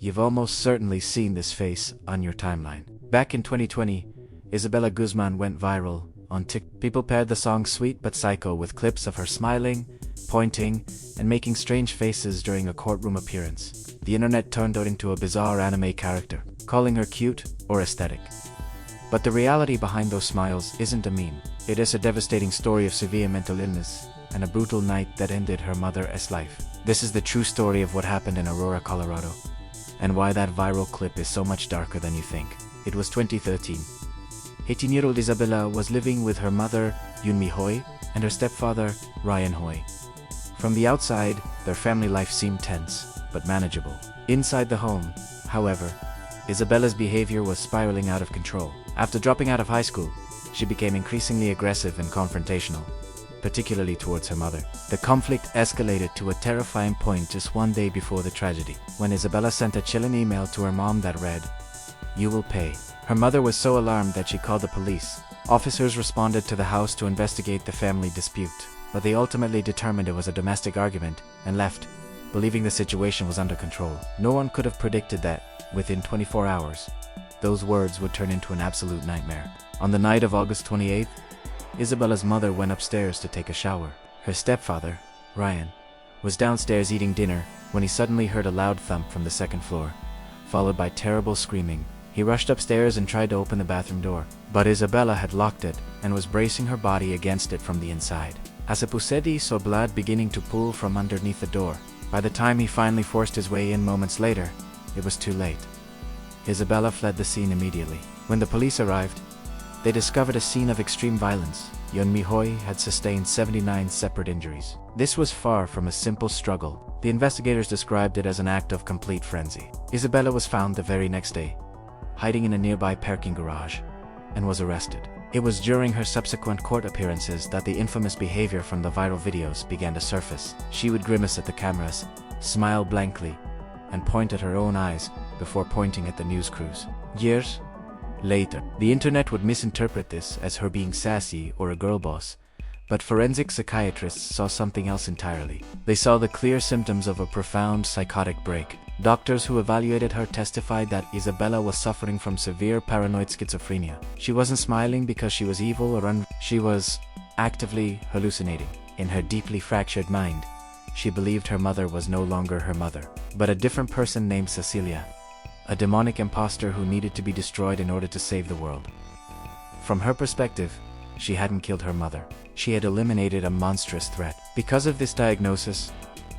You've almost certainly seen this face on your timeline. Back in 2020, Isabella Guzman went viral on TikTok. People paired the song Sweet But Psycho with clips of her smiling, pointing, and making strange faces during a courtroom appearance. The internet turned her into a bizarre anime character, calling her cute or aesthetic. But the reality behind those smiles isn't a meme. It is a devastating story of severe mental illness and a brutal night that ended her mother's life. This is the true story of what happened in Aurora, Colorado, and why that viral clip is so much darker than you think. It was 2013. 18-year-old Isabella was living with her mother, Yunmi Hoy, and her stepfather, Ryan Hoy. From the outside, their family life seemed tense, but manageable. Inside the home, however, Isabella's behavior was spiraling out of control. After dropping out of high school, she became increasingly aggressive and confrontational, particularly towards her mother. The conflict escalated to a terrifying point just one day before the tragedy, when Isabella sent a chilling email to her mom that read, "You will pay." Her mother was so alarmed that she called the police. Officers responded to the house to investigate the family dispute, but they ultimately determined it was a domestic argument and left, believing the situation was under control. No one could have predicted that, within 24 hours, those words would turn into an absolute nightmare. On the night of August 28th, Isabella's mother went upstairs to take a shower. Her stepfather, Ryan, was downstairs eating dinner when he suddenly heard a loud thump from the second floor, followed by terrible screaming. He rushed upstairs and tried to open the bathroom door, but Isabella had locked it and was bracing her body against it from the inside. Asapusedi saw blood beginning to pool from underneath the door. By the time he finally forced his way in moments later, it was too late. Isabella fled the scene immediately. When the police arrived, they discovered a scene of extreme violence. Yunmi Hoy had sustained 79 separate injuries. This was far from a simple struggle. The investigators described it as an act of complete frenzy. Isabella was found the very next day, hiding in a nearby parking garage, and was arrested. It was during her subsequent court appearances that the infamous behavior from the viral videos began to surface. She would grimace at the cameras, smile blankly, and point at her own eyes before pointing at the news crews. Years later, the internet would misinterpret this as her being sassy or a girl boss, but forensic psychiatrists saw something else entirely. They saw the clear symptoms of a profound psychotic break. Doctors who evaluated her testified that Isabella was suffering from severe paranoid schizophrenia. She wasn't smiling because she was evil or she was actively hallucinating. In her deeply fractured mind, she believed her mother was no longer her mother, but a different person named Cecilia, a demonic imposter who needed to be destroyed in order to save the world. From her perspective, she hadn't killed her mother. She had eliminated a monstrous threat. Because of this diagnosis,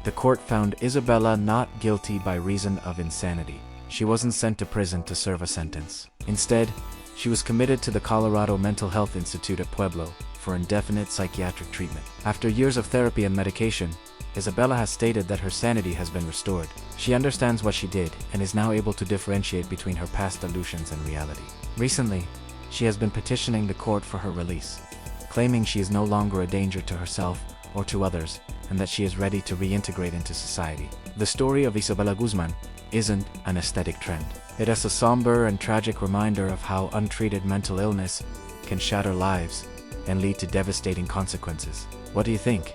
the court found Isabella not guilty by reason of insanity. She wasn't sent to prison to serve a sentence. Instead, she was committed to the Colorado Mental Health Institute at Pueblo for indefinite psychiatric treatment. After years of therapy and medication, Isabella has stated that her sanity has been restored. She understands what she did and is now able to differentiate between her past delusions and reality. Recently, she has been petitioning the court for her release, claiming she is no longer a danger to herself or to others, and that she is ready to reintegrate into society. The story of Isabella Guzman isn't an aesthetic trend. It is a somber and tragic reminder of how untreated mental illness can shatter lives and lead to devastating consequences. What do you think?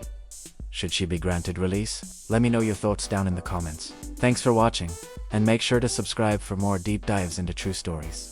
Should she be granted release? Let me know your thoughts down in the comments. Thanks for watching, and make sure to subscribe for more deep dives into true stories.